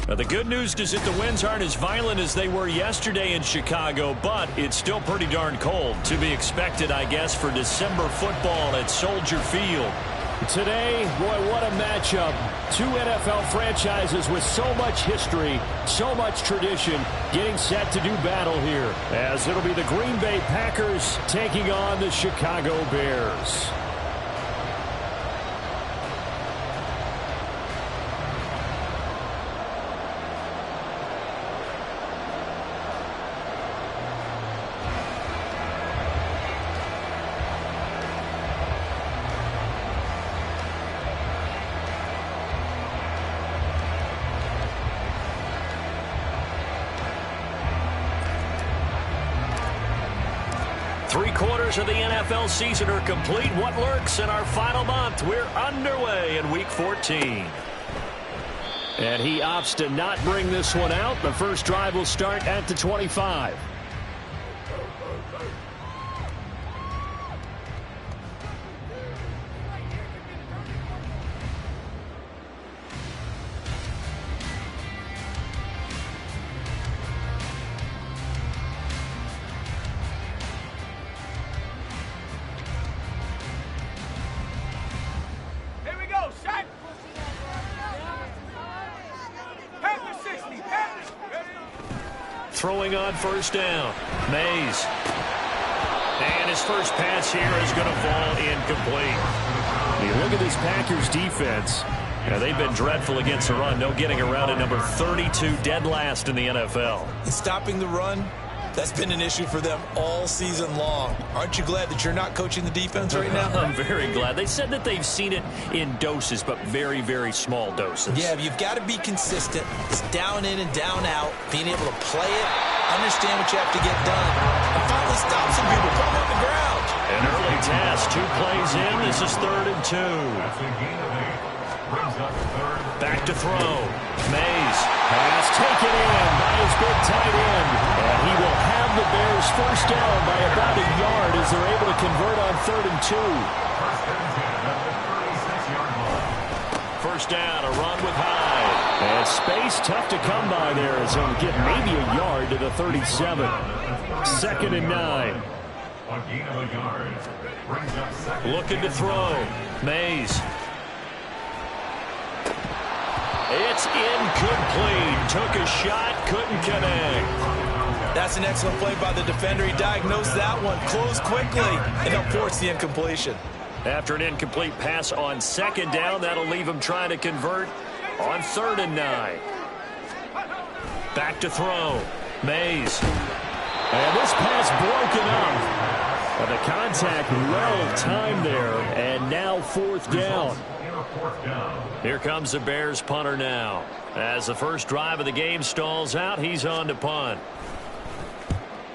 Now, the good news is that the winds aren't as violent as they were yesterday in Chicago, but it's still pretty darn cold. To be expected, I guess, for December football at Soldier Field. Today, boy, what a matchup. Two NFL franchises with so much history, so much tradition, getting set to do battle here, as it'll be the Green Bay Packers taking on the Chicago Bears. Three-quarters of the NFL season are complete. What lurks in our final month? We're underway in Week 14. And he opts to not bring this one out. The first drive will start at the 25. Throwing on first down. Mays. And his first pass here is going to fall incomplete. You look at this Packers defense. Now, they've been dreadful against the run. No getting around at number 32, dead last in the NFL. Stopping the run, that's been an issue for them all season long. Aren't you glad that you're not coaching the defense right now? I'm very glad. They said that they've seen it in doses, but very, very small doses. Yeah, you've got to be consistent. It's down in and down out, being able to play it, understand what you have to get done, and finally stop some people, put them on the ground. An early task, 2 plays in. This is 3rd and 2. Back to throw. Mays. Pass taken in by his big tight end. And he will have the Bears first down by about a yard as they're able to convert on 3rd and 2. First down, a run with Hyde. And space tough to come by there as he'll get maybe a yard to the 37. 2nd and 9. Looking to throw. Mays. It's incomplete. Took a shot, couldn't connect. That's an excellent play by the defender. He diagnosed that one, closed quickly, and helped force the incompletion. After an incomplete pass on 2nd down, that'll leave him trying to convert on 3rd and 9. Back to throw. Mays. And this pass broken up. But the contact well timed there, and now 4th down. Here comes the Bears punter now. As the first drive of the game stalls out, he's on to punt.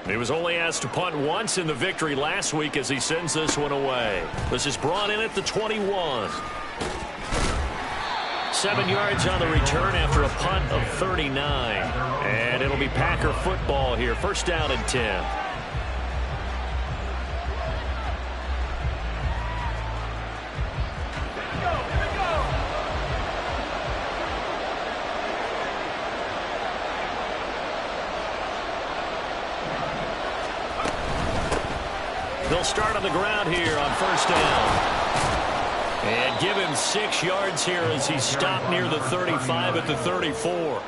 He was only asked to punt once in the victory last week as he sends this one away. This is brought in at the 21. 7 yards on the return after a punt of 39. And it'll be Packer football here. First down and 10. They'll start on the ground here on first down. And give him 6 yards here as he stopped near the 35 at the 34.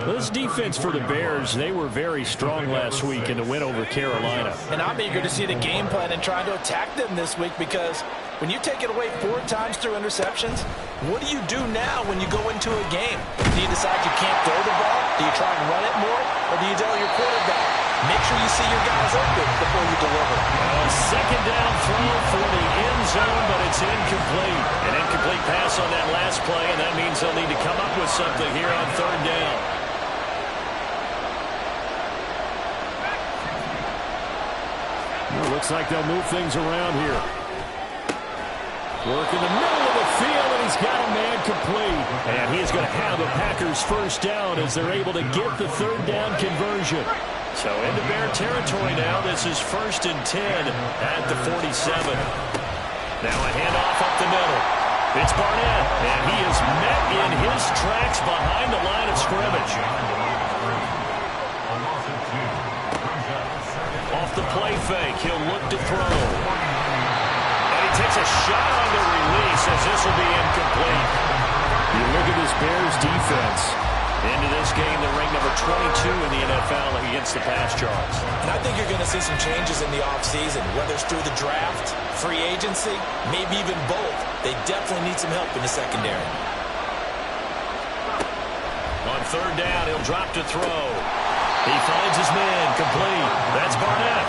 This defense for the Bears, they were very strong last week in the win over Carolina. And I'm eager to see the game plan and trying to attack them this week, because when you take it away 4 times through interceptions, what do you do now when you go into a game? Do you decide you can't throw the ball? Do you try and run it more? Or do you tell your quarterback, make sure you see your guys open before you deliver? Second down throw for the end zone, but it's incomplete. An incomplete pass on that last play, and that means they'll need to come up with something here on 3rd down. Well, looks like they'll move things around here. Work in the middle of the field, and he's got a man complete. And he's going to have the Packers first down as they're able to get the 3rd down conversion. So into Bear territory now. This is 1st and 10 at the 47. Now a handoff up the middle. It's Barnett, and he is met in his tracks behind the line of throw. And he takes a shot on the release as this will be incomplete. You look at this Bears defense. Into this game, they're ranked number 22 in the NFL against the pass yards. And I think you're going to see some changes in the offseason, whether it's through the draft, free agency, maybe even both. They definitely need some help in the secondary. On third down, he'll drop to throw. He finds his man, complete. That's Barnett.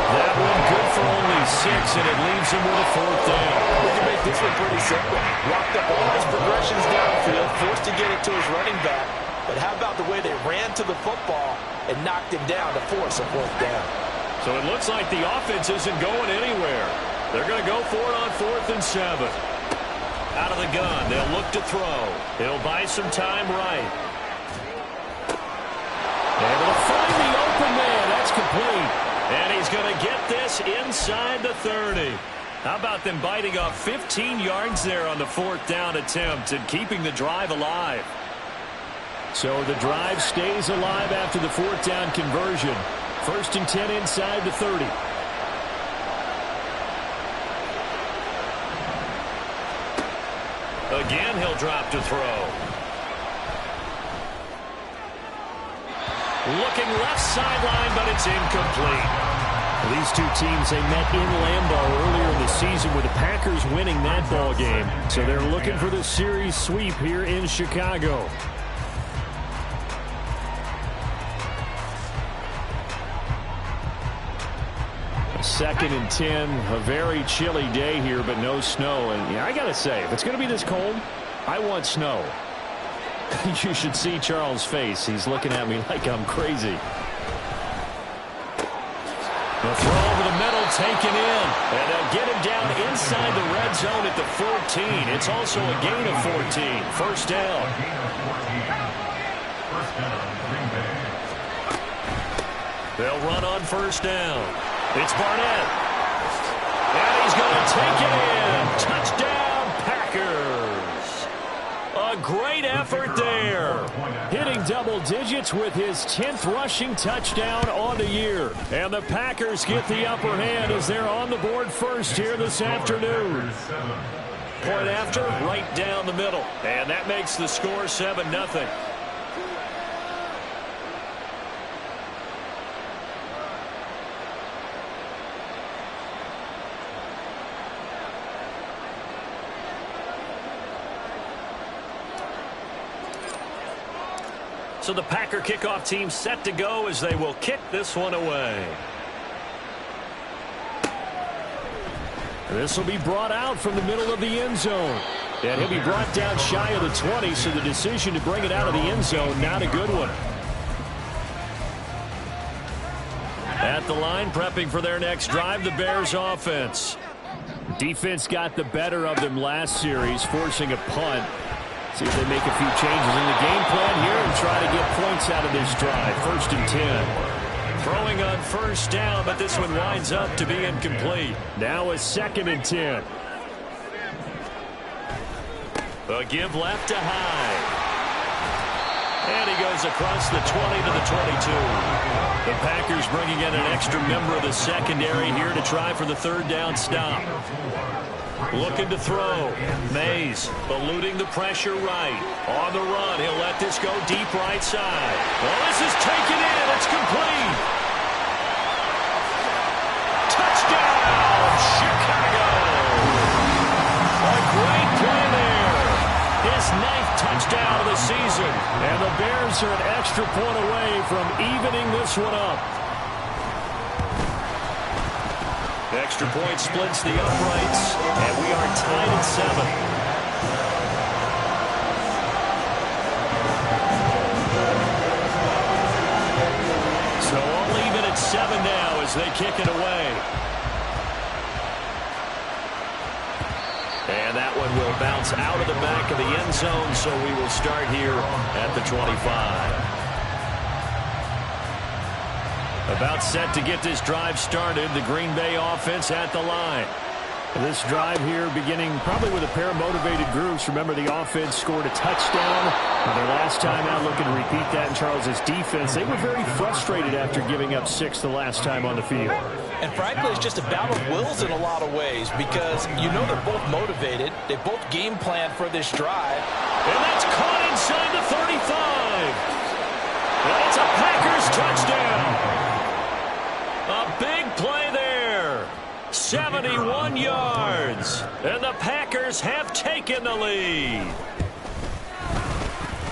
That one good for only 6, and it leaves him with a fourth down. We can make this one pretty simple. Locked up all his progressions downfield, forced to get it to his running back. But how about the way they ran to the football and knocked him down to force a fourth down? So it looks like the offense isn't going anywhere. They're going to go for it on 4th and 7. Out of the gun, they'll look to throw. He'll buy some time right. Able to find the open man. That's complete. And he's going to get this inside the 30. How about them biting off 15 yards there on the 4th down attempt and keeping the drive alive? So the drive stays alive after the 4th down conversion. 1st and 10 inside the 30. Again, he'll drop to throw. Looking left sideline, but it's incomplete. These two teams, they met in Lambeau earlier in the season with the Packers winning that ball game. So they're looking for the series sweep here in Chicago. Second and 10, a very chilly day here, but no snow. And yeah, I got to say, if it's going to be this cold, I want snow. You should see Charles' face. He's looking at me like I'm crazy. The throw over the middle taken in. And they'll get him down inside the red zone at the 14. It's also a gain of 14. First down. They'll run on first down. It's Barnett. And he's going to take it in. Touchdown, Packers. A great effort there. Hitting double digits with his 10th rushing touchdown on the year. And the Packers get the upper hand as they're on the board first here this afternoon. Point after, right down the middle. And that makes the score 7-0. So the Packer kickoff team set to go as they will kick this one away. This will be brought out from the middle of the end zone. And he'll be brought down shy of the 20, so the decision to bring it out of the end zone, not a good one. At the line, prepping for their next drive, the Bears offense. Defense got the better of them last series, forcing a punt. See if they make a few changes in the game plan here and try to get points out of this drive. 1st and 10. Throwing on first down, but this one winds up to be incomplete. Now a 2nd and 10. A give left to Hyde. And he goes across the 20 to the 22. The Packers bringing in an extra member of the secondary here to try for the 3rd down stop. Looking to throw. Mays eluding the pressure right. On the run, he'll let this go deep right side. Well, this is taken in. It's complete. Touchdown, Chicago. A great play there. His 9th touchdown of the season. And the Bears are an extra point away from evening this one up. The extra point splits the uprights, and we are tied at 7. So all even at 7 now as they kick it away. And that one will bounce out of the back of the end zone, so we will start here at the 25. About set to get this drive started. The Green Bay offense at the line. This drive here beginning probably with a pair of motivated groups. Remember, the offense scored a touchdown. Their last time out, looking to repeat that in Charles's defense. They were very frustrated after giving up 6 the last time on the field. And frankly, it's just a battle of wills in a lot of ways because you know they're both motivated. They both game plan for this drive. And that's caught inside the 35. That's a Packers touchdown. A big play there. 71 yards. And the Packers have taken the lead.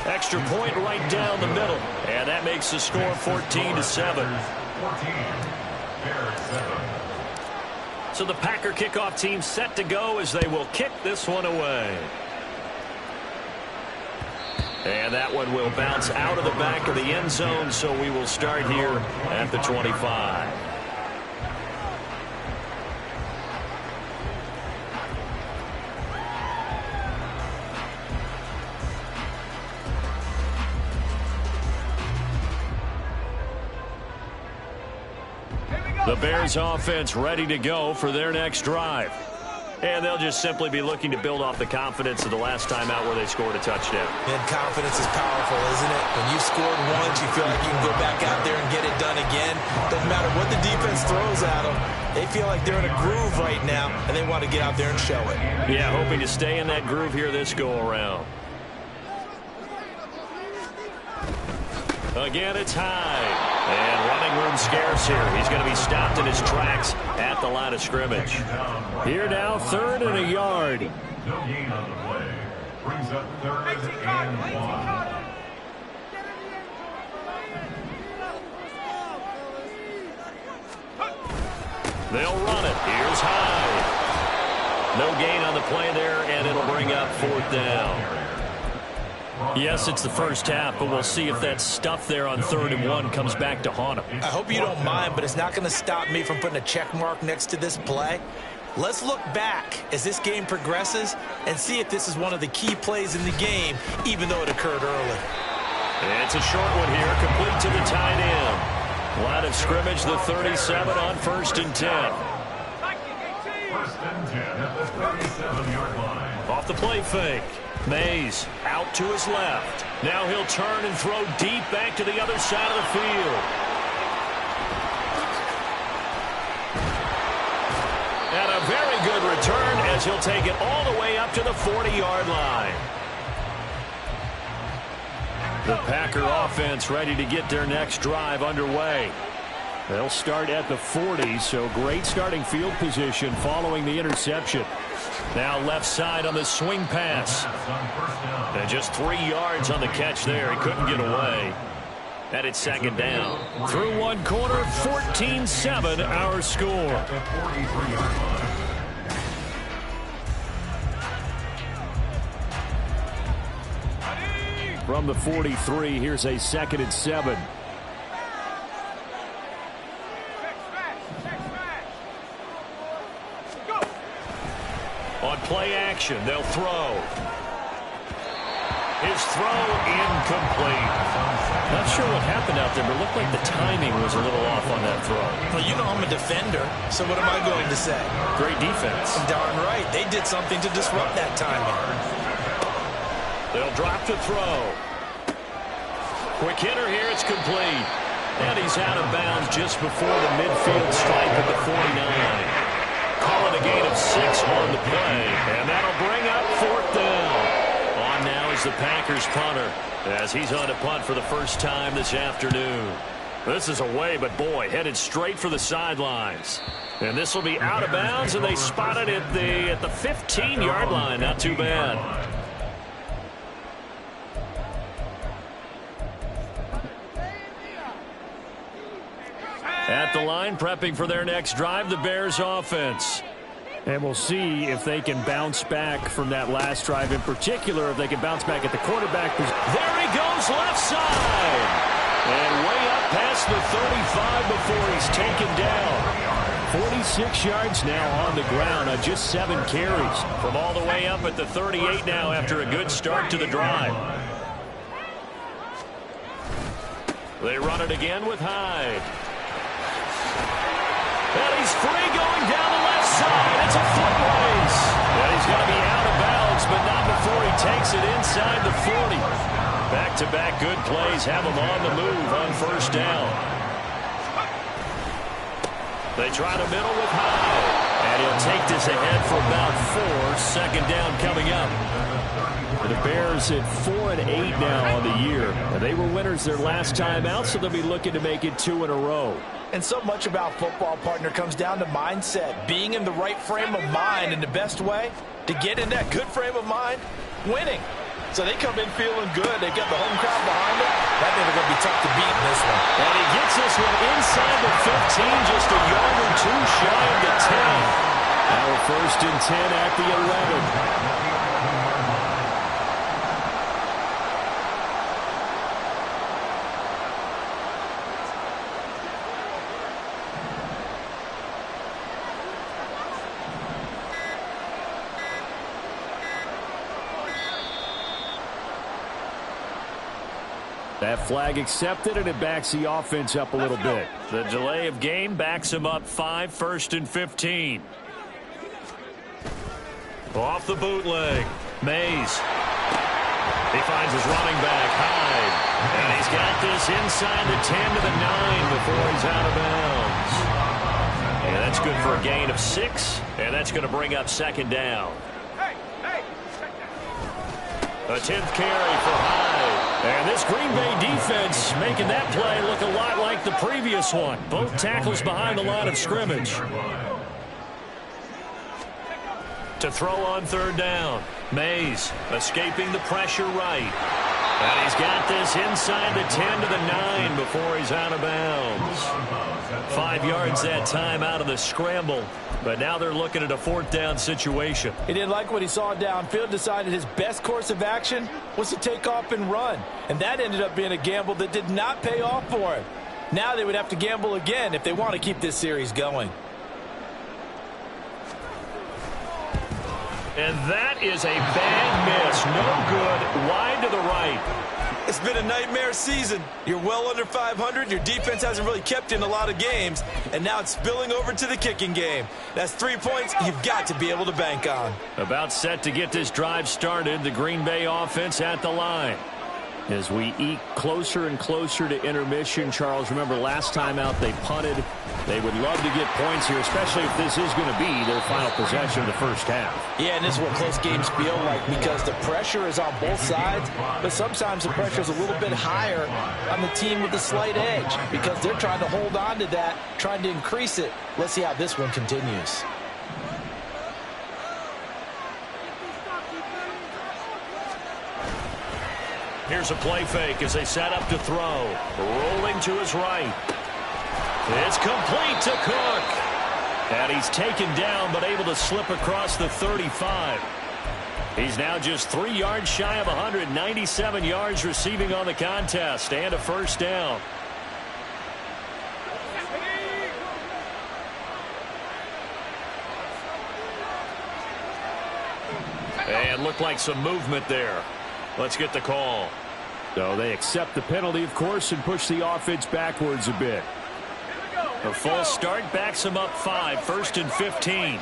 Extra point right down the middle. And that makes the score 14-7. So the Packer kickoff team set to go as they will kick this one away. And that one will bounce out of the back of the end zone, so we will start here at the 25. The Bears offense ready to go for their next drive. And they'll just simply be looking to build off the confidence of the last time out where they scored a touchdown. And confidence is powerful, isn't it? When you've scored once, you feel like you can go back out there and get it done again. Doesn't matter what the defense throws at them. They feel like they're in a groove right now, and they want to get out there and show it. Yeah, hoping to stay in that groove here this go-around. Again, it's Hyde. And running room scarce here. He's going to be stopped in his tracks at the line of scrimmage. Here now, 3rd and a yard. No gain on the play. Brings up 3rd and 1. They'll run it. Here's Hyde. No gain on the play there, and it'll bring up 4th down. Yes, it's the first half, but we'll see if that stuff there on 3rd and 1 comes back to haunt him. I hope you don't mind, but it's not going to stop me from putting a check mark next to this play. Let's look back as this game progresses and see if this is one of the key plays in the game, even though it occurred early. It's a short one here, complete to the tight end. Line of scrimmage, the 37 on 1st and 10. 1st and 10 at the 37-yard line. Off the play fake. Mays out to his left. Now he'll turn and throw deep back to the other side of the field. And a very good return as he'll take it all the way up to the 40-yard line. The Packer offense ready to get their next drive underway. They'll start at the 40, so great starting field position following the interception. Now left side on the swing pass. And just 3 yards on the catch there. He couldn't get away. And it's 2nd down. Through one quarter, 14-7 our score. From the 43, here's a 2nd and 7. On play action, they'll throw. His throw incomplete. Not sure what happened out there, but it looked like the timing was a little off on that throw. Well, you know I'm a defender, so what am I going to say? Great defense. Darn right. They did something to disrupt that timing. They'll drop to throw. Quick hitter here, it's complete. And he's out of bounds just before the midfield stripe at the 49. Call it a gain of 6 on the play. And that'll bring up 4th down. On now is the Packers punter as he's on to punt for the first time this afternoon. This is away, but boy, headed straight for the sidelines. And this will be out of bounds, and they spot it at the 15-yard line. Not too bad. At the line, prepping for their next drive, the Bears offense. And we'll see if they can bounce back from that last drive, in particular, if they can bounce back at the quarterback position. There he goes, left side. And way up past the 35 before he's taken down. 46 yards now on the ground on just 7 carries. From all the way up at the 38 now after a good start to the drive. They run it again with Hyde. And he's free going down the left side. It's a foot race. And he's going to be out of bounds, but not before he takes it inside the 40. Back-to-back good plays have him on the move on 1st down. They try the middle with Hyde. And he'll take this ahead for about 4. Second down coming up. The Bears at 4-8 now on the year. They were winners their last time out, so they'll be looking to make it 2 in a row. And so much about football, partner, comes down to mindset. Being in the right frame of mind, and the best way to get in that good frame of mind, winning. So they come in feeling good. They've got the home crowd behind them. That means they're going to be tough to beat in this one. And he gets this one inside the 15, just a yard or 2 shy of the 10. Now a 1st and 10 at the 11. That flag accepted, and it backs the offense up a little bit. The delay of game backs him up 5, 1st and 15. Off the bootleg. Mays. He finds his running back, Hyde. And he's got this inside the 10 to the 9 before he's out of bounds. And that's good for a gain of 6, and that's going to bring up 2nd down. A 10th carry for Hyde. And this Green Bay defense making that play look a lot like the previous one. Both tackles behind the line of scrimmage. To throw on 3rd down. Mays escaping the pressure right. And he's got this inside the 10 to the 9 before he's out of bounds. 5 yards that time out of the scramble. But now they're looking at a 4th down situation. He didn't like what he saw downfield, decided his best course of action was to take off and run. And that ended up being a gamble that did not pay off for him. Now they would have to gamble again if they want to keep this series going. And that is a bad miss. No good. Wide to the right. It's been a nightmare season. You're well under 500. Your defense hasn't really kept in a lot of games. And now it's spilling over to the kicking game. That's 3 points you've got to be able to bank on. About set to get this drive started. The Green Bay offense at the line. As we eke closer and closer to intermission, Charles, remember last time out they punted. They would love to get points here, especially if this is going to be their final possession of the first half. Yeah, and this is what close games feel like because the pressure is on both sides, but sometimes the pressure is a little bit higher on the team with the slight edge because they're trying to hold on to that, trying to increase it. Let's see how this one continues. Here's a play fake as they set up to throw. Rolling to his right. It's complete to Cook. And he's taken down but able to slip across the 35. He's now just 3 yards shy of 197 yards receiving on the contest and a 1st down. And looked like some movement there. Let's get the call. So they accept the penalty, of course, and push the offense backwards a bit. A false start backs him up 5, 1st and 15.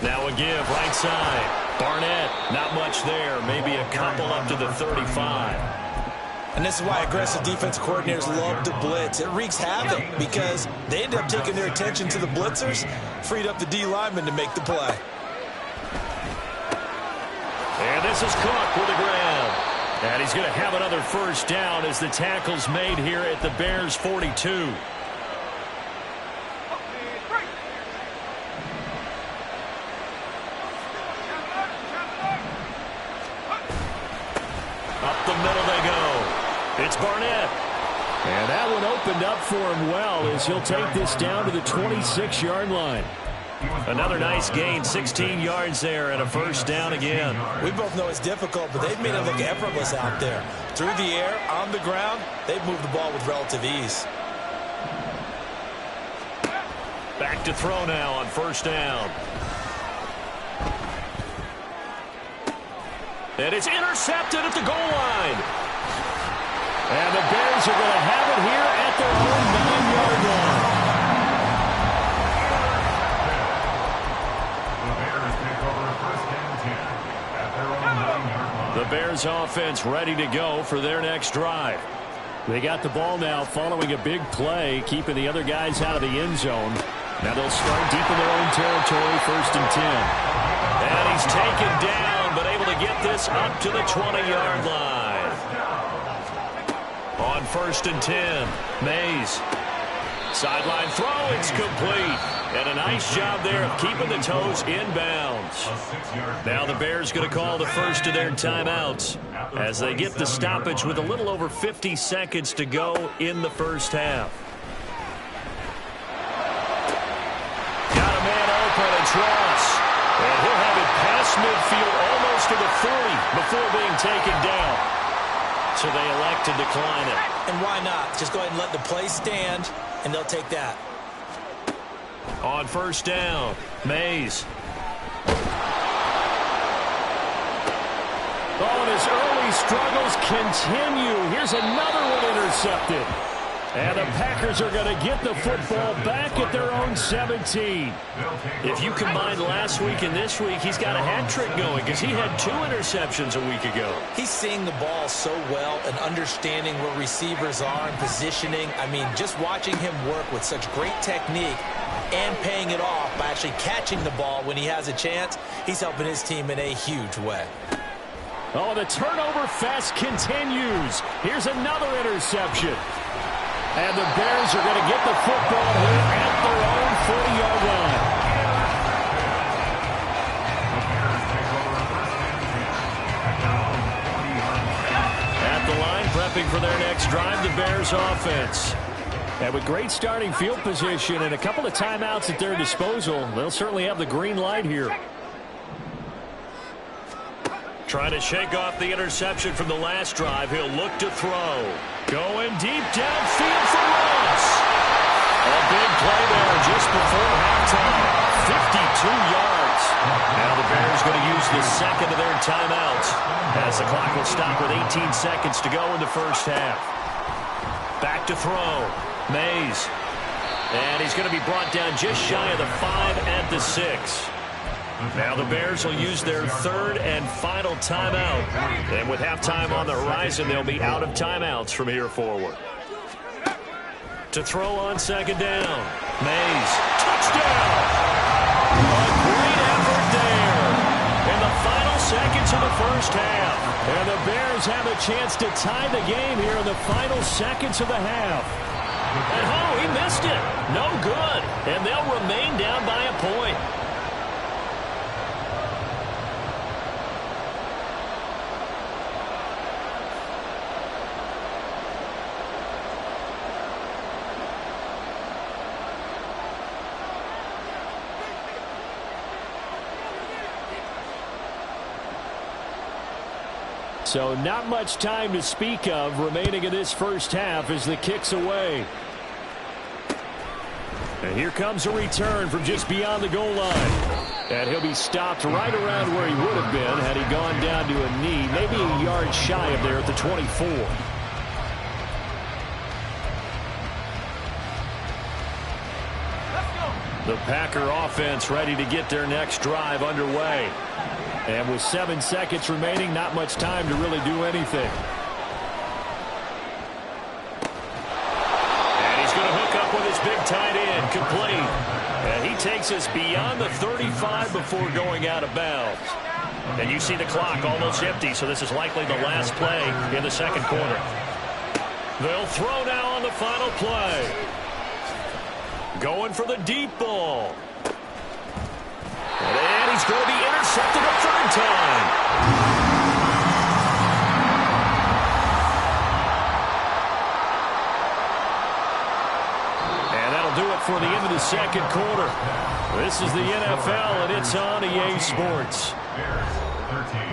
Now a give, right side. Barnett, not much there. Maybe a couple up to the 35. And this is why aggressive defense coordinators love to blitz. It wreaks havoc because they end up taking their attention to the blitzers, freed up the D lineman to make the play. And this is Cook with the grab. And he's going to have another 1st down as the tackle's made here at the Bears' 42. Up the middle they go. It's Barnett. And that one opened up for him well as he'll take this down to the 26-yard line. Another nice gain, 16 yards there and a 1st down again. We both know it's difficult, but they've made it look effortless out there. Through the air, on the ground, they've moved the ball with relative ease. Back to throw now on 1st down. And it's intercepted at the goal line. And the Bears are going to have it here at their own 9-yard line. The Bears offense ready to go for their next drive. They got the ball now following a big play, keeping the other guys out of the end zone. Now they'll start deep in their own territory, 1st and 10. And he's taken down, but able to get this up to the 20-yard line. On 1st and 10, Mays. Sideline throw, it's complete. And a nice job there of keeping the toes inbounds. Now the Bears going to call the first of their timeouts as they get the stoppage with a little over 50 seconds to go in the first half. Got a man open, it's Ross. And he'll have it past midfield almost to the 40 before being taken down. So they elect to decline it. And why not? Just go ahead and let the play stand, and they'll take that. On 1st down, Mays. Oh, and his early struggles continue. Here's another one intercepted. And the Packers are going to get the football back at their own 17. If you combine last week and this week, he's got a hat trick going because he had 2 interceptions a week ago. He's seeing the ball so well and understanding where receivers are and positioning. I mean, just watching him work with such great technique and paying it off by actually catching the ball when he has a chance, he's helping his team in a huge way. Oh, the turnover fest continues. Here's another interception. And the Bears are going to get the football here at their own 40-yard line. At the line, prepping for their next drive, the Bears offense. And with great starting field position and a couple of timeouts at their disposal, they'll certainly have the green light here. Trying to shake off the interception from the last drive. He'll look to throw. Going deep downfield for Ross. A big play there just before halftime. 52 yards. Now the Bears going to use the second of their timeouts as the clock will stop with 18 seconds to go in the first half. Back to throw. Mays. And he's going to be brought down just shy of the 5 at the 6. Now the Bears will use their 3rd and final timeout. And with halftime on the horizon, they'll be out of timeouts from here forward. To throw on 2nd down. Mays. Touchdown! A great effort there in the final seconds of the first half. And the Bears have a chance to tie the game here in the final seconds of the half. And oh, he missed it. No good. And they'll remain down by a point. So not much time to speak of remaining in this first half as the kick's away. And here comes a return from just beyond the goal line. And he'll be stopped right around where he would have been had he gone down to a knee, maybe a yard shy of there at the 24. The Packer offense ready to get their next drive underway. And with 7 seconds remaining, not much time to really do anything. And he's going to hook up with his big tight end, complete. And he takes us beyond the 35 before going out of bounds. And you see the clock almost empty, so this is likely the last play in the second quarter. They'll throw now on the final play. Going for the deep ball. And he's going to be intercepted a 3rd time. And that'll do it for the end of the second quarter. This is the NFL, and it's on EA Sports. Bears 13.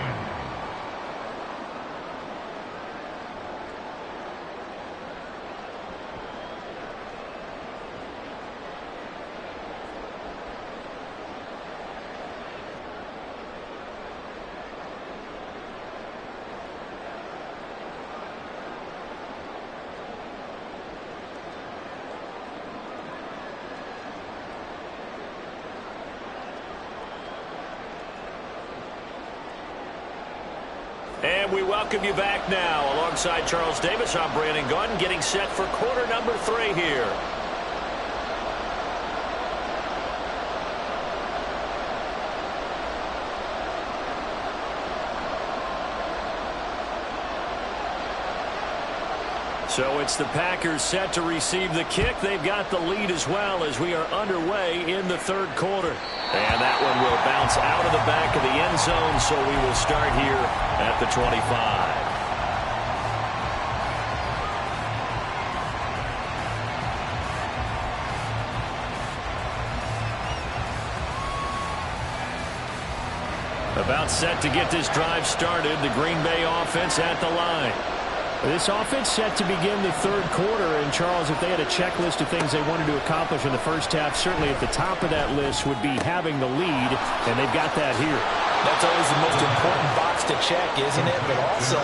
And we welcome you back now. Alongside Charles Davis, I'm Brandon Gunn, getting set for quarter number 3 here. So it's the Packers set to receive the kick. They've got the lead as well as we are underway in the third quarter. And that one will bounce out of the back of the end zone, so we will start here at the 25. About set to get this drive started. The Green Bay offense at the line. This offense set to begin the third quarter, and Charles, if they had a checklist of things they wanted to accomplish in the first half, certainly at the top of that list would be having the lead, and they've got that here. That's always the most important box to check, isn't it? But also,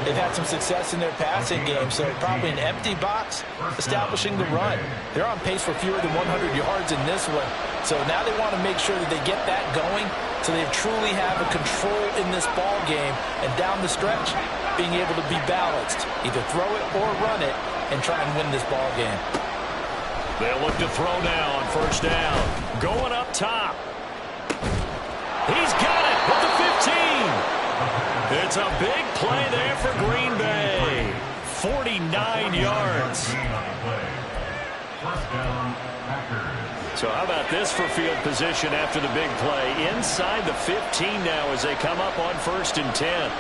they've had some success in their passing game, so probably an empty box establishing the run. They're on pace for fewer than 100 yards in this one, so now they want to make sure that they get that going so they truly have a control in this ball game, and down the stretch, being able to be balanced, either throw it or run it, and try and win this ball game. They'll look to throw now on first down. Going up top. He's got it with the 15. It's a big play there for Green Bay. 49 yards. So how about this for field position after the big play? Inside the 15 now as they come up on 1st and 10.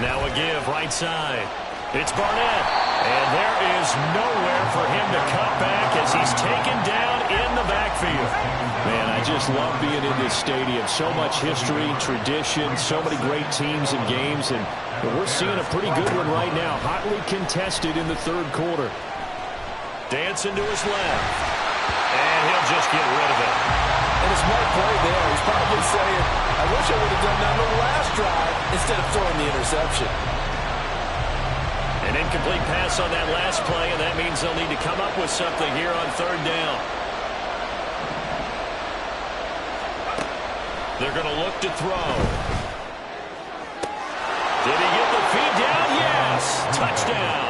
Now a give right side. It's Barnett. And there is nowhere for him to cut back as he's taken down in the backfield. Man, I just love being in this stadium. So much history, tradition, so many great teams and games. And we're seeing a pretty good one right now. Hotly contested in the third quarter. Dancing to his left. And he'll just get rid of it. And a smart play there. He's probably saying, I wish I would have done that on the last drive instead of throwing the interception. An incomplete pass on that last play, and that means they'll need to come up with something here on third down. They're going to look to throw. Did he get the feed down? Yes. Touchdown.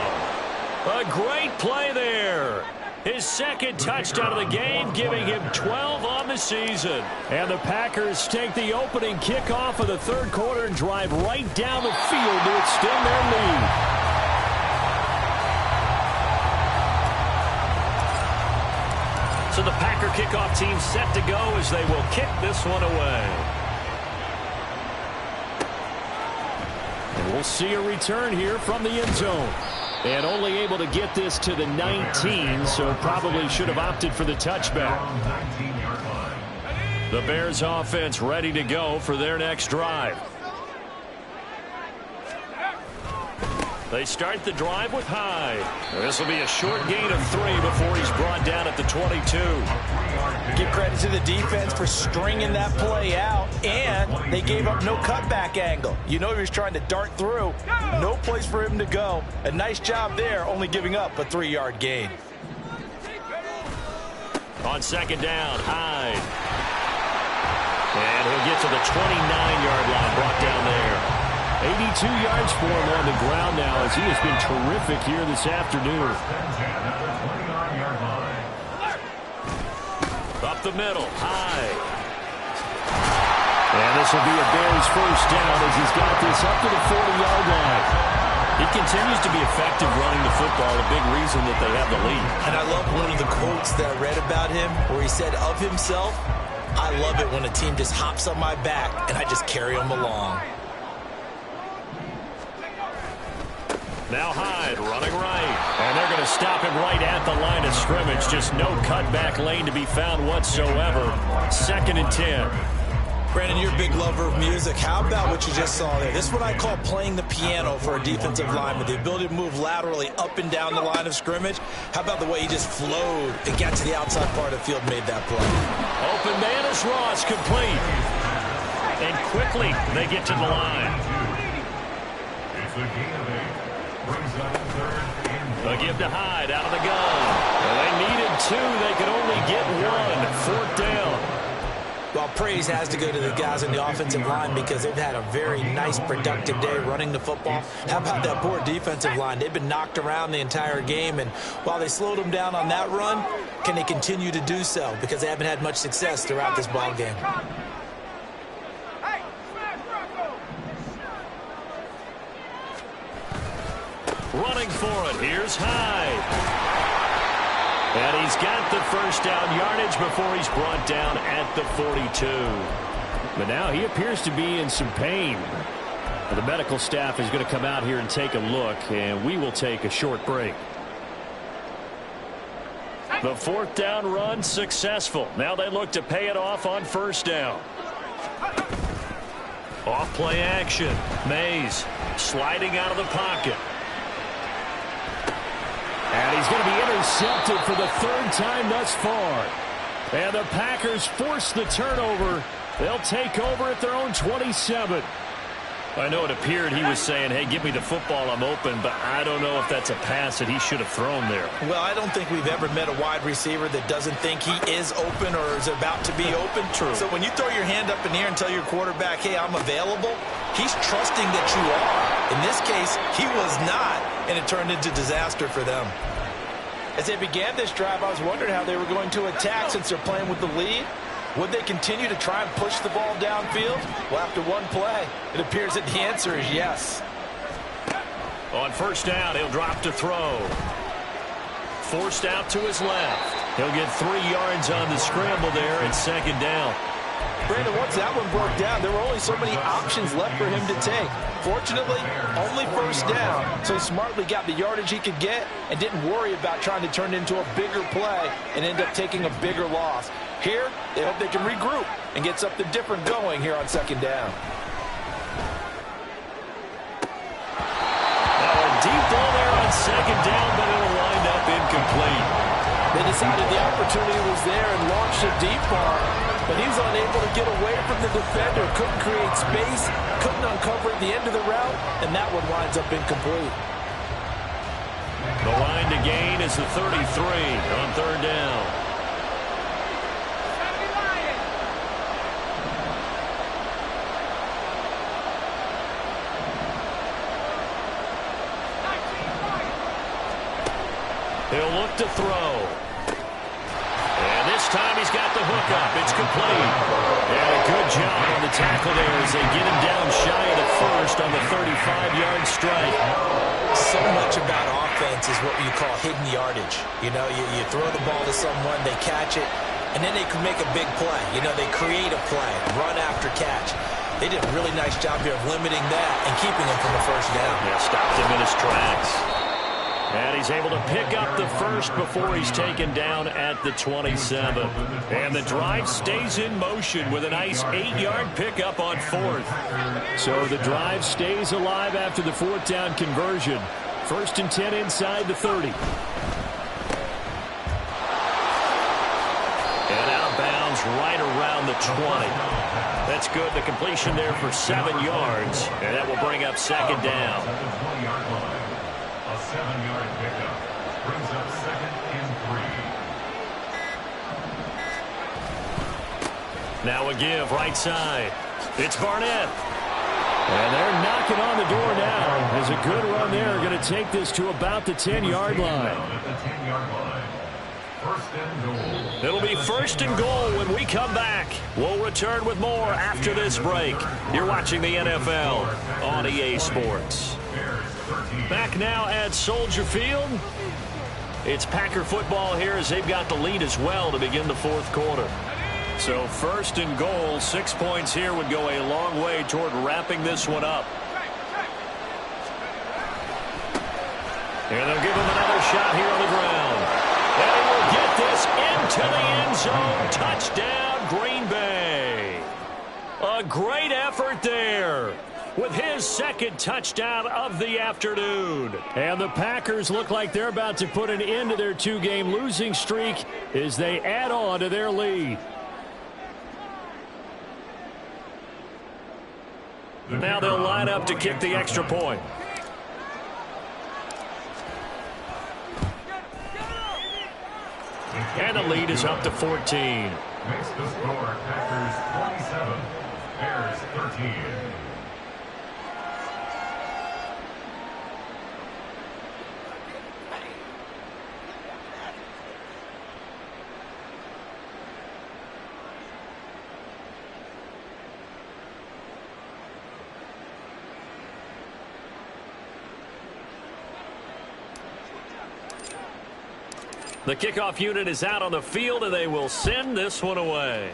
A great play there. His second touchdown of the game, giving him 12 on the season. And the Packers take the opening kickoff of the third quarter and drive right down the field to extend their lead. So the Packer kickoff team set to go as they will kick this one away. And we'll see a return here from the end zone. And only able to get this to the 19, so probably should have opted for the touchback. The Bears offense ready to go for their next drive. They start the drive with Hyde. This will be a short gain of 3 before he's brought down at the 22. Give credit to the defense for stringing that play out, and they gave up no cutback angle. You know he was trying to dart through. No place for him to go. A nice job there, only giving up a 3-yard gain. On second down, Hyde. And he'll get to the 29-yard line, brought down there. 82 yards for him on the ground now as he has been terrific here this afternoon. Up the middle, Hyde. And this will be a Bears first down as he's got this up to the 40-yard line. He continues to be effective running the football, a big reason that they have the lead. And I love one of the quotes that I read about him where he said of himself, I love it when a team just hops on my back and I just carry them along. Now Hyde running right. And they're going to stop him right at the line of scrimmage. Just no cutback lane to be found whatsoever. 2nd and 10. Brandon, you're a big lover of music. How about what you just saw there? This is what I call playing the piano for a defensive lineman. The ability to move laterally up and down the line of scrimmage. How about the way he just flowed and got to the outside part of the field and made that play? Open man is Ross, complete. And quickly they get to the line. It's a gain of 8. Brings up 3rd and 1. They'll give to Hyde out of the gun. Well, they needed 2. They could only get 1. 4th down. Well, praise has to go to the guys on the offensive line because they've had a very nice, productive day running the football. How about that poor defensive line? They've been knocked around the entire game, and while they slowed them down on that run, can they continue to do so? Because they haven't had much success throughout this ball game. Running for it. Here's Hyde. And he's got the first down yardage before he's brought down at the 42. But now he appears to be in some pain. The medical staff is going to come out here and take a look, and we will take a short break. The fourth down run successful. Now they look to pay it off on first down. Off play action. Mays sliding out of the pocket. And he's going to be intercepted for the third time thus far. And the Packers force the turnover. They'll take over at their own 27. I know it appeared he was saying, hey, give me the football, I'm open, but I don't know if that's a pass that he should have thrown there. Well, I don't think we've ever met a wide receiver that doesn't think he is open or is about to be open. True. So when you throw your hand up in the air and tell your quarterback, hey, I'm available, he's trusting that you are. In this case, he was not, and it turned into disaster for them. As they began this drive, I was wondering how they were going to attack since they're playing with the lead. Would they continue to try and push the ball downfield? Well, after one play, it appears that the answer is yes. On first down, he'll drop to throw. Forced out to his left. He'll get 3 yards on the scramble there at second down. Brandon, once that one broke down, there were only so many options left for him to take. Fortunately, only first down, so he smartly got the yardage he could get and didn't worry about trying to turn it into a bigger play and end up taking a bigger loss. Here, they hope they can regroup and get something different going here on second down. Now a deep ball there on second down, but it'll wind up incomplete. They decided the opportunity was there and launched a deep ball, but he was unable to get away from the defender, couldn't create space, couldn't uncover at the end of the route, and that one winds up incomplete. The line to gain is the 33 on third down. He'll look to throw. And this time he's got the hook up. It's complete. And a good job on the tackle there as they get him down shy of the first on the 35-yard strike. So much about offense is what you call hidden yardage. You know, you throw the ball to someone, they catch it, and then they can make a big play. You know, they create a play, run after catch. They did a really nice job here of limiting that and keeping him from the first down. Yeah, stopped him in his tracks. And he's able to pick up the first before he's taken down at the 27. And the drive stays in motion with a nice 8-yard pickup on fourth. So the drive stays alive after the fourth down conversion. 1st and 10 inside the 30. And out of bounds right around the 20. That's good. The completion there for 7 yards. And that will bring up second down. A 7-yard pickup brings up 2nd and 3. Now a give right side. It's Barnett. And they're knocking on the door now. There's a good run there. Going to take this to about the 10-yard line. At the 10-yard line. 1st and goal. It'll be 1st and goal when we come back. We'll return with more after this break. You're watching the NFL on EA Sports. Back now at Soldier Field. It's Packer football here as they've got the lead as well to begin the fourth quarter. So 1st and goal, 6 points here would go a long way toward wrapping this one up. And they'll give him another shot here on the ground. And he will get this into the end zone. Touchdown, Green Bay. A great effort there with his 2nd touchdown of the afternoon. And the Packers look like they're about to put an end to their 2-game losing streak as they add on to their lead. Now they'll line up to kick the extra point. And the lead is up to 14. Makes the score Packers The kickoff unit is out on the field, and they will send this one away.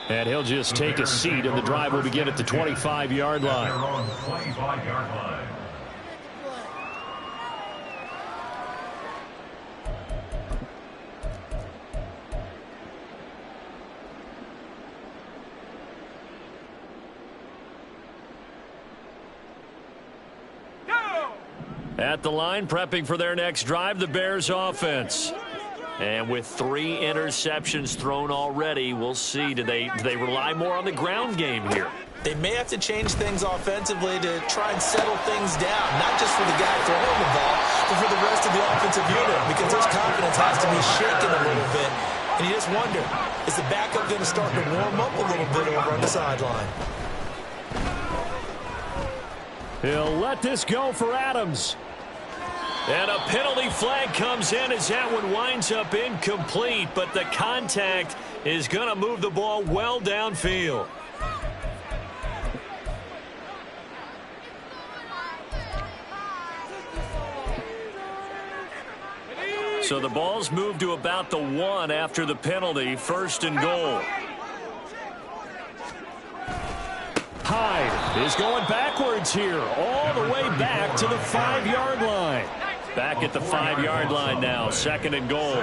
And he'll just take a seat, and the drive will begin at the 25-yard line. 25-yard line. At the line, prepping for their next drive, the Bears offense. And with 3 interceptions thrown already, we'll see. Do they rely more on the ground game here? They may have to change things offensively to try and settle things down, not just for the guy throwing the ball, but for the rest of the offensive unit, because his confidence has to be shaken a little bit. And you just wonder, is the backup going to start to warm up a little bit over on the sideline? He'll let this go for Adams. And a penalty flag comes in as that one winds up incomplete, but the contact is going to move the ball well downfield. So the ball's moved to about the 1 after the penalty, 1st and goal. Hyde is going backwards here, all the way back to the 5-yard line. Back at the 5-yard line now, 2nd and goal.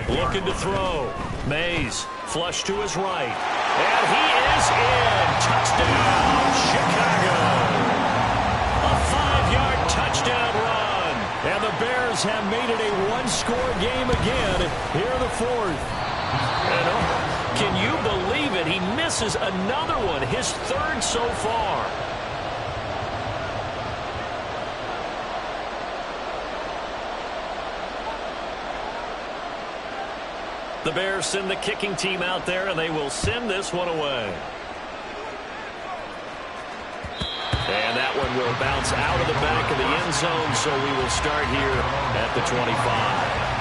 Looking to throw. Mays, flush to his right. And he is in. Touchdown, Chicago. A 5-yard touchdown run. And the Bears have made it a 1-score game again here in the 4th. And, can you believe it? He misses another one, his 3rd so far. The Bears send the kicking team out there, and they will send this one away. And that one will bounce out of the back of the end zone, so we will start here at the 25.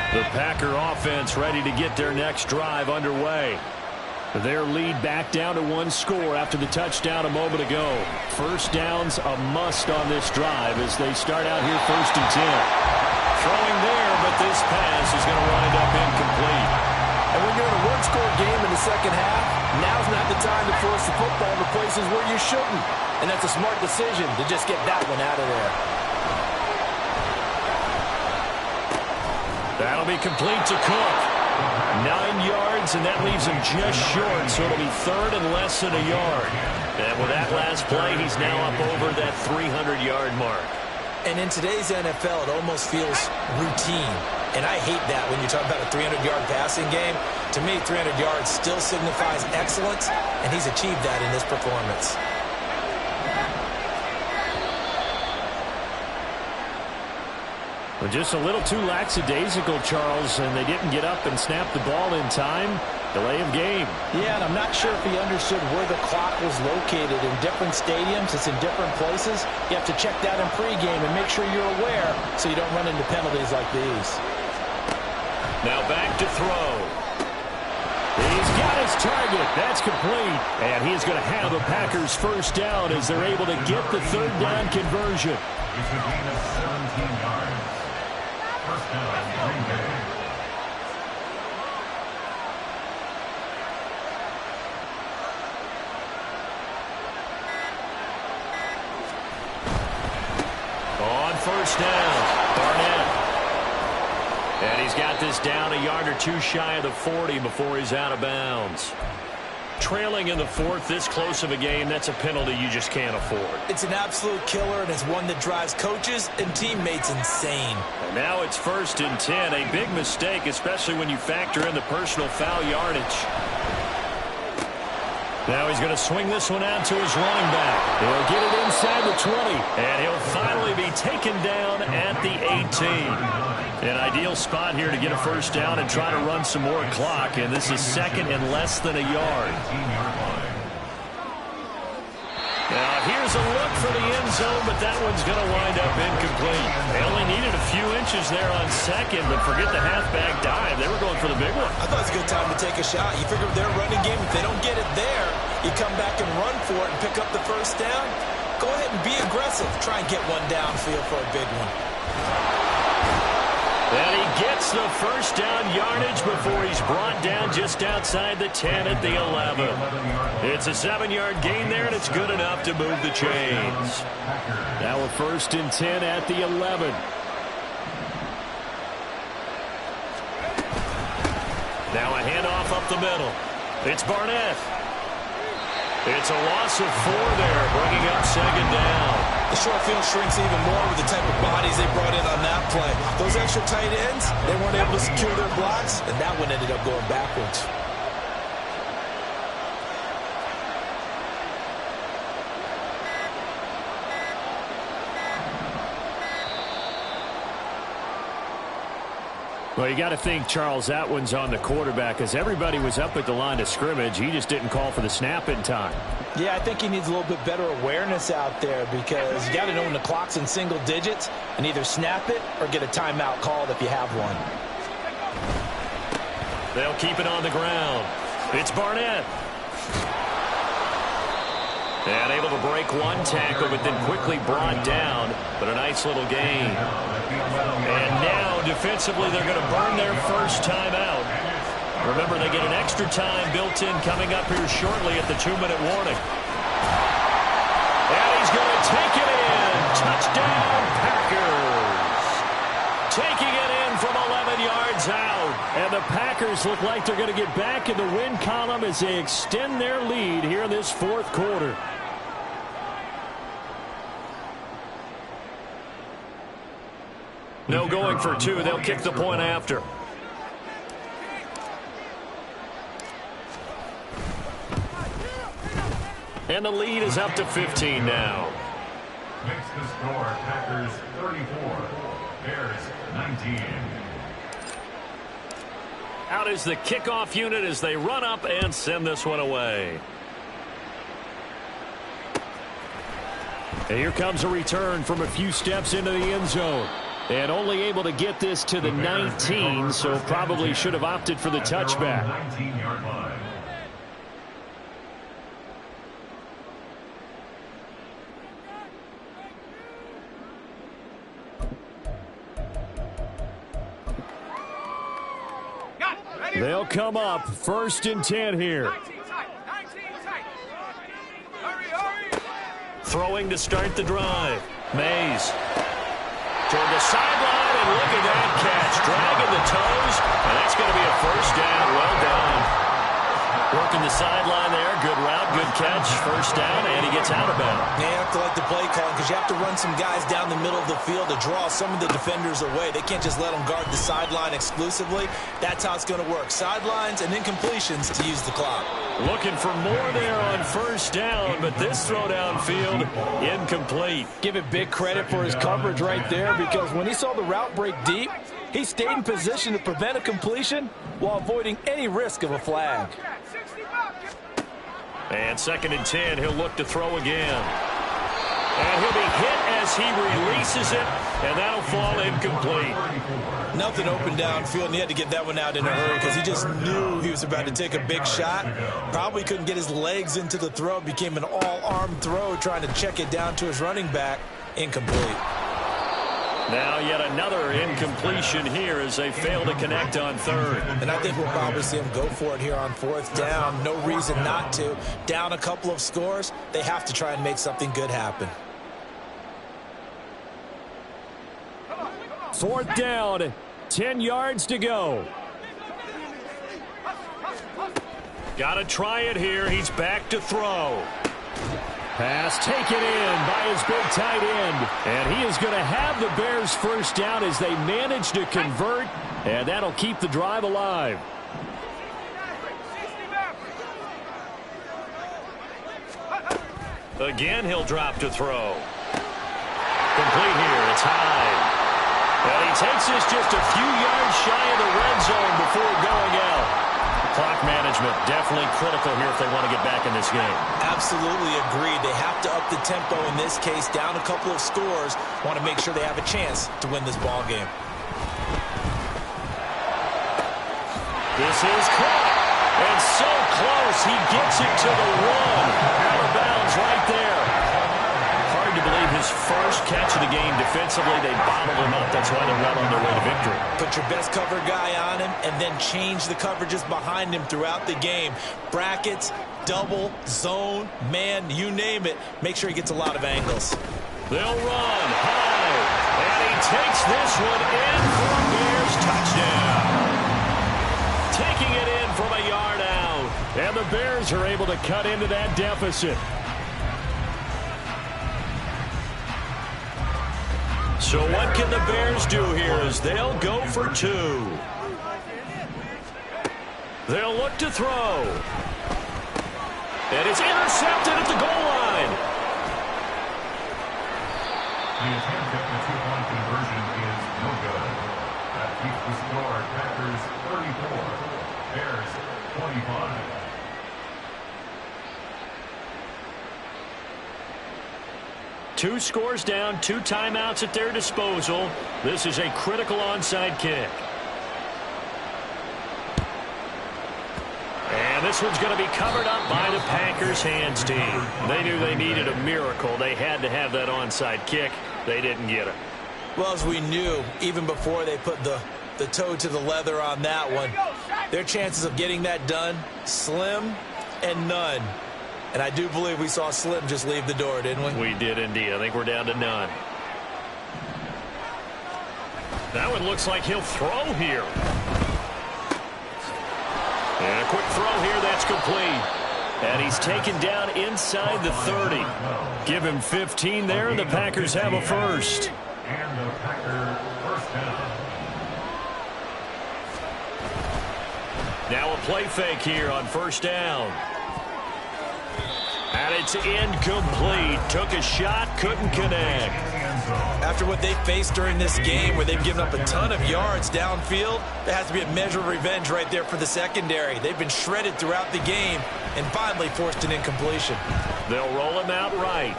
The Packer offense ready to get their next drive underway. Their lead back down to 1 score after the touchdown a moment ago. First down's a must on this drive as they start out here 1st and 10. Throwing there, but this pass is going to wind up incomplete. And when you're in a 1-score game in the second half, now's not the time to force the football to places where you shouldn't. And that's a smart decision to just get that one out of there. That'll be complete to Cook. 9 yards, and that leaves him just short, so it'll be 3rd and less than a yard. And with that last play, he's now up over that 300-yard mark. And in today's NFL, it almost feels routine. And I hate that when you talk about a 300-yard passing game. To me, 300 yards still signifies excellence, and he's achieved that in this performance. Well, just a little too lackadaisical, Charles, and they didn't get up and snap the ball in time. Delay of game. Yeah, and I'm not sure if he understood where the clock was located in different stadiums. It's in different places. You have to check that in pregame and make sure you're aware so you don't run into penalties like these. Now back to throw. He's got his target. That's complete. And he is going to have the Packers first down as they're able to get the 3rd down conversion. It's a gain of 17 yards. First down, Green Bay. On first down, Barnett. And he's got this down a yard or 2 shy of the 40 before he's out of bounds. Trailing in the 4th, this close of a game, that's a penalty you just can't afford. It's an absolute killer, and it's one that drives coaches and teammates insane. And now it's 1st and 10, a big mistake, especially when you factor in the personal foul yardage. Now he's going to swing this one out to his running back. He'll get it inside the 20. And he'll finally be taken down at the 18. An ideal spot here to get a first down and try to run some more clock. And this is 2nd and less than a yard. Now here's was a look for the end zone, but that one's going to wind up incomplete. They only needed a few inches there on second, but forget the halfback dive. They were going for the big one. I thought it was a good time to take a shot. You figure their running game, if they don't get it there, you come back and run for it and pick up the first down. Go ahead and be aggressive. Try and get one downfield for a big one. And he gets the first down yardage before he's brought down just outside the 10 at the 11. It's a 7-yard gain there, and it's good enough to move the chains. Now a 1st and 10 at the 11. Now a handoff up the middle. It's Barnett. It's a loss of 4 there, bringing up 2nd down. The short field shrinks even more with the type of bodies they brought in on that play. Those extra tight ends, they weren't able to secure their blocks, and that one ended up going backwards. Well, you got to think, Charles, that one's on the quarterback as everybody was up at the line of scrimmage. He just didn't call for the snap in time. Yeah, I think he needs a little bit better awareness out there because you got to know when the clock's in single digits and either snap it or get a timeout called if you have one. They'll keep it on the ground. It's Barnett. And able to break one tackle, but then quickly brought down. But a nice little gain. And now, defensively, they're going to burn their first time out. Remember, they get an extra time built in coming up here shortly at the 2-minute warning. And he's going to take it in. Touchdown, Packers. Taking it in from 11 yards out. And the Packers look like they're going to get back in the win column as they extend their lead here in this 4th quarter. No going for 2. They'll kick the point after. And the lead is up to 15 now. Makes the score Packers 34, Bears 19. Out is the kickoff unit as they run up and send this one away. And here comes a return from a few steps into the end zone. And only able to get this to the 19, so probably should have opted for the touchback. 19-yard line. They'll come up 1st and 10 here. Throwing to start the drive. Mays. Toward the sideline, and look at that catch. Dragging the toes, and that's going to be a first down. Well done. Working the sideline there. Good route, good catch. First down, and he gets out of bounds. Yeah, you have to like the play call because you have to run some guys down the middle of the field to draw some of the defenders away. They can't just let them guard the sideline exclusively. That's how it's going to work. Sidelines and incompletions to use the clock. Looking for more there on first down, but this throw downfield incomplete. Give it big credit for his coverage right there because when he saw the route break deep, he stayed in position to prevent a completion while avoiding any risk of a flag. And 2nd and 10, he'll look to throw again. And he'll be hit as he releases it, and that'll fall incomplete. Nothing open downfield, and he had to get that one out in a hurry because he just knew he was about to take a big shot. Probably couldn't get his legs into the throw. It became an all-arm throw trying to check it down to his running back. Incomplete. Now yet another incompletion here as they fail to connect on 3rd. And I think we'll probably see him go for it here on 4th down. No reason not to. Down a couple of scores, they have to try and make something good happen. 4th down, 10 yards to go. Got to try it here. He's back to throw. Pass taken in by his big tight end. And he is going to have the Bears first down as they manage to convert. And that'll keep the drive alive. Again, he'll drop to throw. Complete here. It's high. And he takes this just a few yards shy of the red zone before going out. Clock management definitely critical here if they want to get back in this game. Absolutely agreed. They have to up the tempo in this case, down a couple of scores. Want to make sure they have a chance to win this ball game. This is caught. And so close. He gets it to the one. Out of bounds right there. Hard to believe his first catch of the game defensively. They bottled him up. That's why they're well on their way to victory. Put your best cover guy on him and then change the coverages behind him throughout the game. Brackets, double, zone, man, you name it. Make sure he gets a lot of angles. They'll run high. And he takes this one in for a Bears touchdown. Taking it in from a yard out. And the Bears are able to cut into that deficit. So what can the Bears do here as they'll go for two? They'll look to throw. And it's intercepted at the goal line. The attempt at the two-point conversion is no good. That keeps the score at Packers 34, Bears 25. Two scores down, 2 timeouts at their disposal. This is a critical onside kick. And this one's going to be covered up by the Packers hands team. They knew they needed a miracle. They had to have that onside kick. They didn't get it. Well, as we knew, even before they put the toe to the leather on that one, their chances of getting that done, slim and none. And I do believe we saw Slim just leave the door, didn't we? We did indeed. I think we're down to none. That one looks like he'll throw here. And a quick throw here, that's complete. And he's taken down inside the 30. Give him 15 there, and the Packers have a first. And the Packer first down. Now a play fake here on first down. And it's incomplete. Took a shot, couldn't connect. After what they faced during this game where they've given up a ton of yards downfield, there has to be a measure of revenge right there for the secondary. They've been shredded throughout the game and finally forced an incompletion. They'll roll him out right.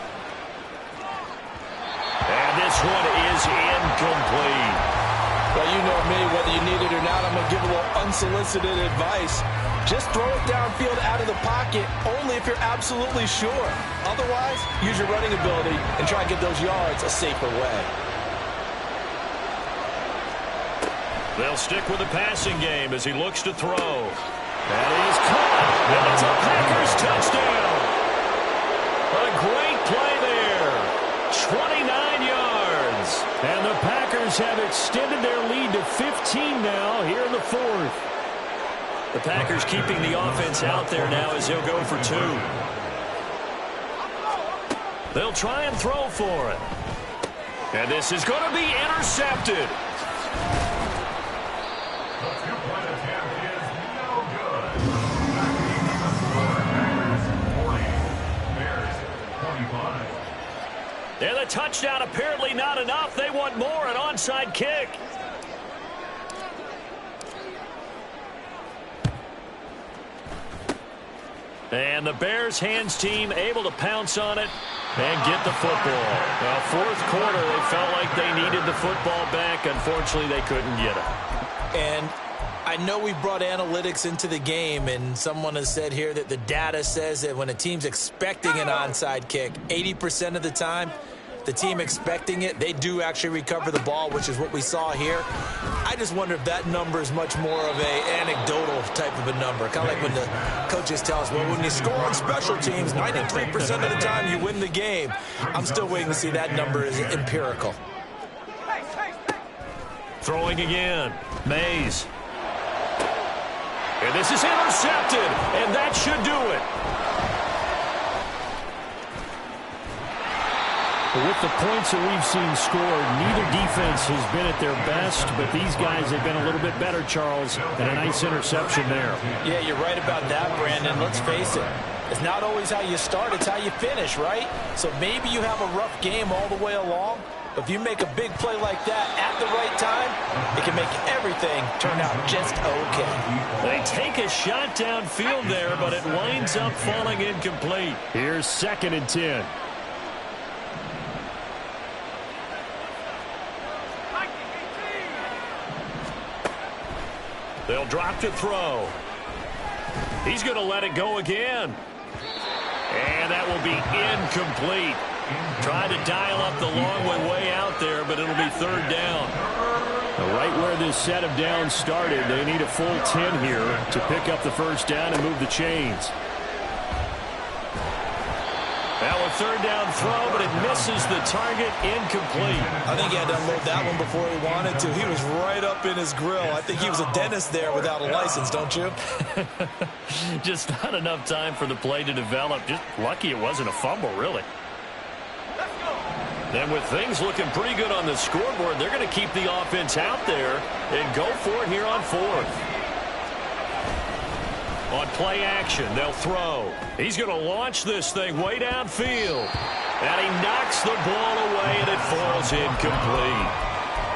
And this one is incomplete. Well, you know me, whether you need it or not, I'm going to give a little unsolicited advice. Just throw it downfield out of the pocket only if you're absolutely sure. Otherwise, use your running ability and try and get those yards a safer way. They'll stick with the passing game as he looks to throw. And he's caught. And it's a Packers touchdown. A great play there. 29 yards. And the Packers have extended their lead to 15 now here in the fourth. The Packers keeping the offense out there now as he'll go for two. They'll try and throw for it. And this is going to be intercepted. The two-point attempt is no good. Packers 40, Bears 25. And the touchdown apparently not enough. They want more, an onside kick. And the Bears hands team able to pounce on it and get the football. Well, fourth quarter, they felt like they needed the football back. Unfortunately, they couldn't get it. And I know we brought analytics into the game, and someone has said here that the data says that when a team's expecting an onside kick, 80% of the time, the team expecting it, they do actually recover the ball, which is what we saw here. I just wonder if that number is much more of a anecdotal type of a number. Kind of like when the coaches tell us, well, when you score on special teams, 93% of the time you win the game. I'm still waiting to see that number is empirical. Throwing again. Mays. And this is intercepted, and that should do it. With the points that we've seen scored, neither defense has been at their best, but these guys have been a little bit better, Charles, and a nice interception there. Yeah, you're right about that, Brandon. Let's face it. It's not always how you start, it's how you finish, right? So maybe you have a rough game all the way along, but if you make a big play like that at the right time, it can make everything turn out just okay. They take a shot downfield there, but it winds up falling incomplete. Here's 2nd and 10. They'll drop to throw. He's going to let it go again. And that will be incomplete. Tried to dial up the long way out there, but it'll be 3rd down. Right where this set of downs started, they need a full 10 here to pick up the 1st down and move the chains. Now a 3rd down throw, but it misses the target, incomplete. I think he had to unload that one before he wanted to. He was right up in his grill. I think he was a dentist there without a license, don't you? Just not enough time for the play to develop. Just lucky it wasn't a fumble, really. And with things looking pretty good on the scoreboard, they're going to keep the offense out there and go for it here on 4th. On play action, they'll throw. He's going to launch this thing way downfield. And he knocks the ball away, and it falls incomplete.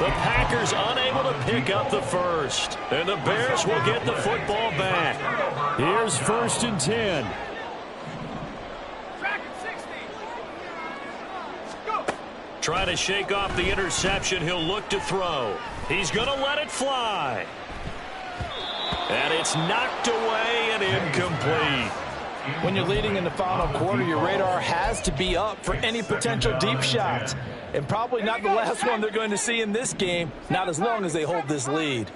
The Packers unable to pick up the 1st. And the Bears will get the football back. Here's 1st and 10. Trying to shake off the interception. He'll look to throw. He's going to let it fly. And it's knocked away and incomplete. When you're leading in the final quarter, your radar has to be up for any potential deep shots. And probably not the last one they're going to see in this game, not as long as they hold this lead.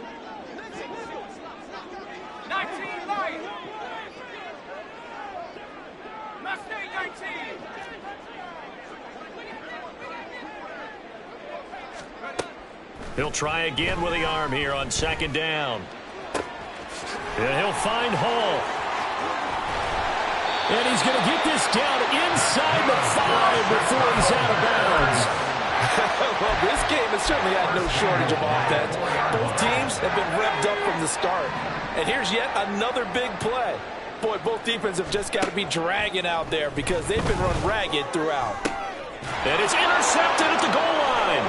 He'll try again with the arm here on 2nd down. And he'll find Hall. And he's going to get this down inside the 5 before he's out of bounds. Well, this game has certainly had no shortage of offense. Both teams have been revved up from the start. And here's yet another big play. Boy, both defenses have just got to be dragging out there because they've been run ragged throughout. And it's intercepted at the goal line.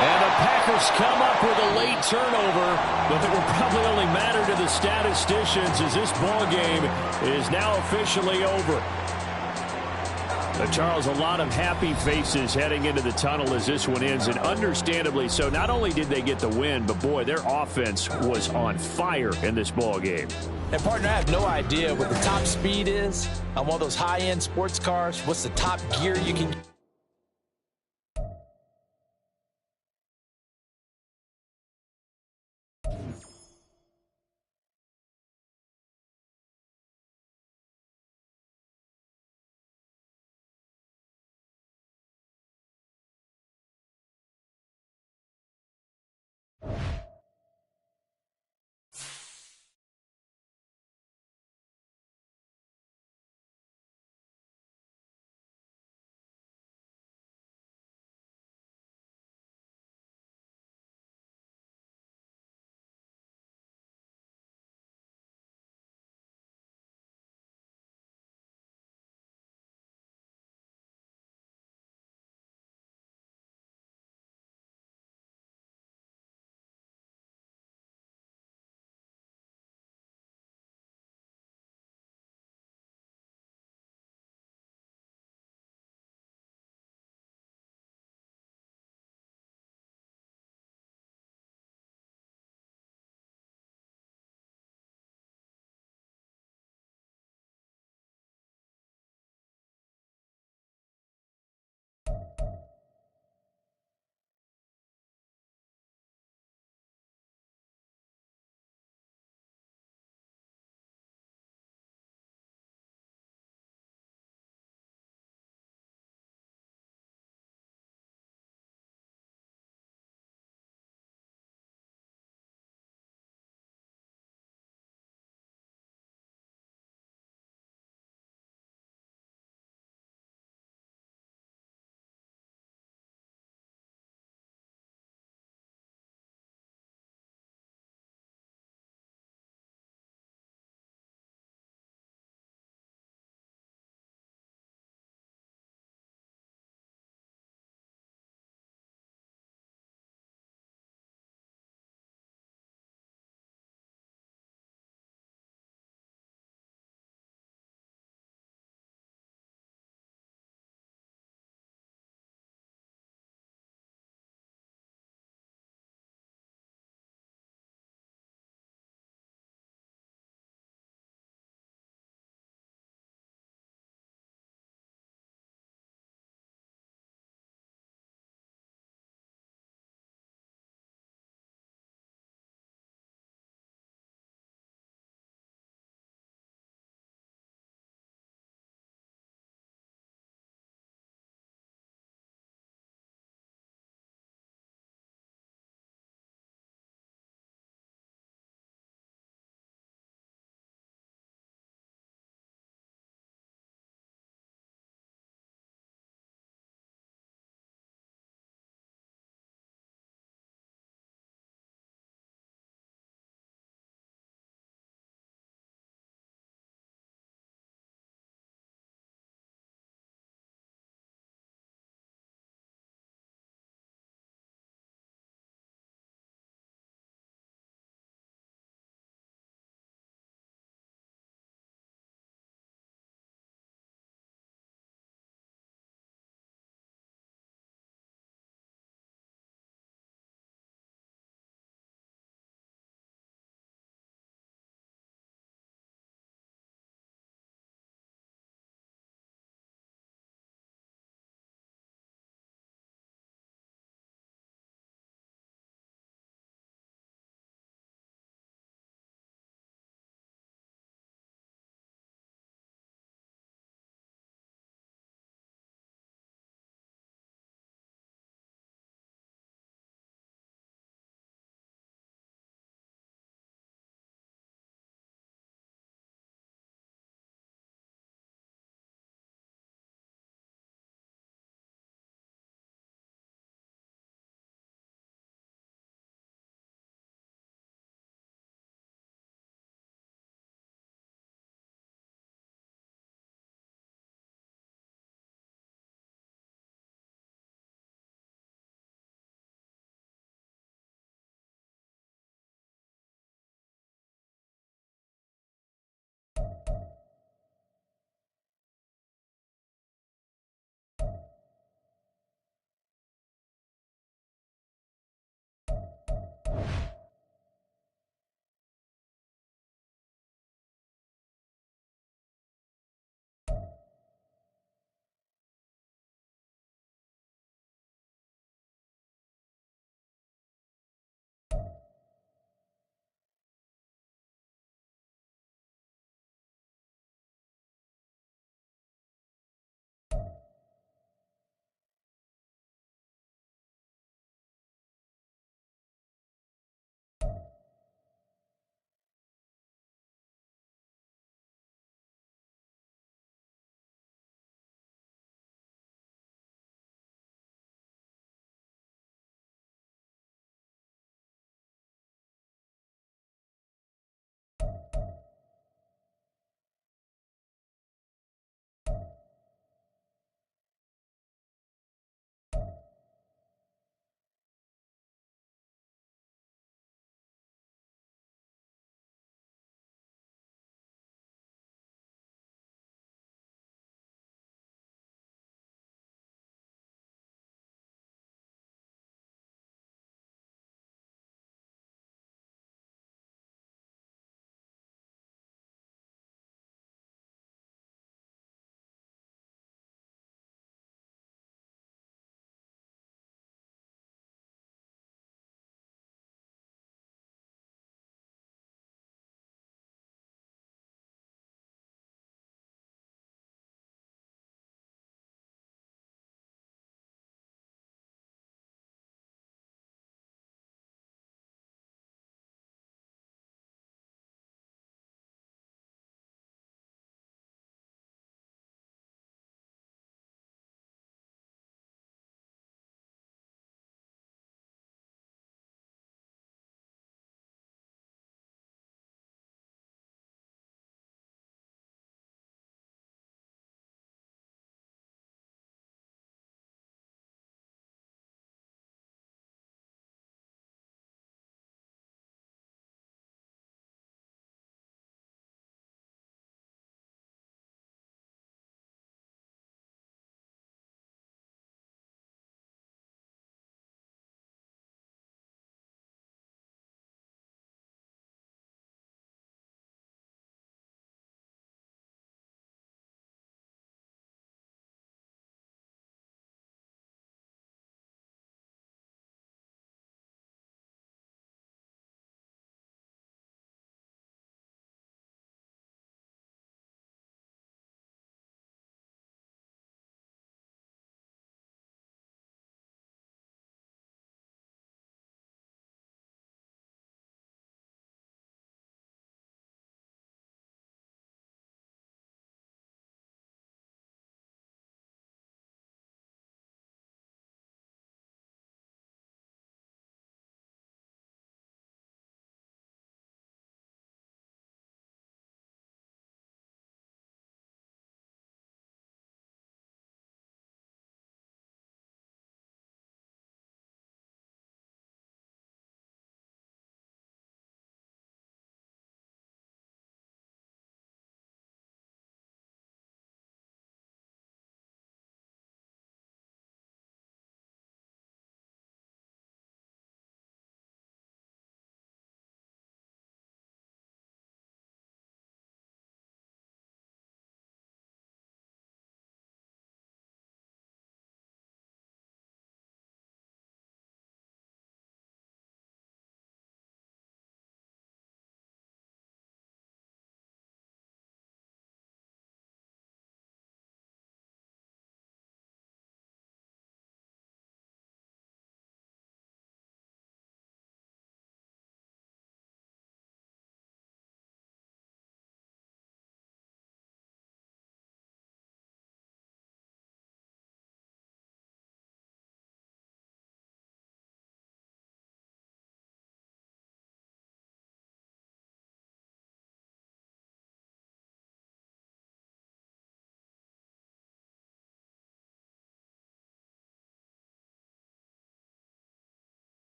And the Packers come up with a late turnover, but it will probably only matter to the statisticians as this ball game is now officially over. Charles, a lot of happy faces heading into the tunnel as this one ends, and understandably so. Not only did they get the win, but boy, their offense was on fire in this ball game. And partner, I have no idea what the top speed is on one of those high-end sports cars. What's the top gear you can get?